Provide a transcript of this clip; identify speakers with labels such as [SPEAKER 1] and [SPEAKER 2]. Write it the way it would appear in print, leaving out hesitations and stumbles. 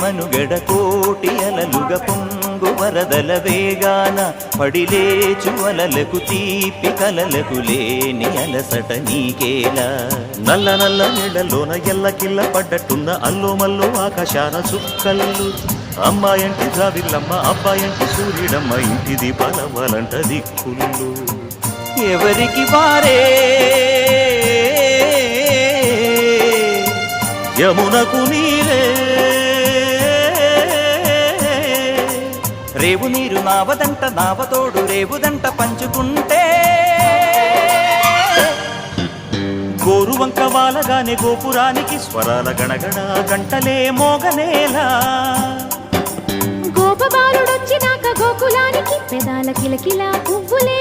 [SPEAKER 1] మనుగడ కోటి అలలుగ పొంగు వరదల వేగాన పడిలేచు అలలకు తీపి కలలకు లేని అలసట నీకేలా
[SPEAKER 2] నల్ల నల్ల నీళ్ళలోన ఎల్లకిల్ల పడ్డట్టున్న అల్లో మల్లో ఆకాశాన చుక్కల్లు అమ్మాయంటి జావిల్లమ్మ అబ్బాయంటి సూర్యుడమ్మ ఇంటి దీపాలవ్వాలంట దిక్కుళ్ళు
[SPEAKER 1] ఎవరికి వారే
[SPEAKER 2] యమునకు నీరే
[SPEAKER 1] రేవు నీరు నావదంట నావతోడు రేవుదంట పంచుకుంటే
[SPEAKER 2] గోరువంక వాలగానే గోపురానికి స్వరాల గణగణ గంటలే మోగనేలా
[SPEAKER 3] గోపబాలుడొచ్చినాక గోకులానికి పెదాల కిలకిలా పువ్వులే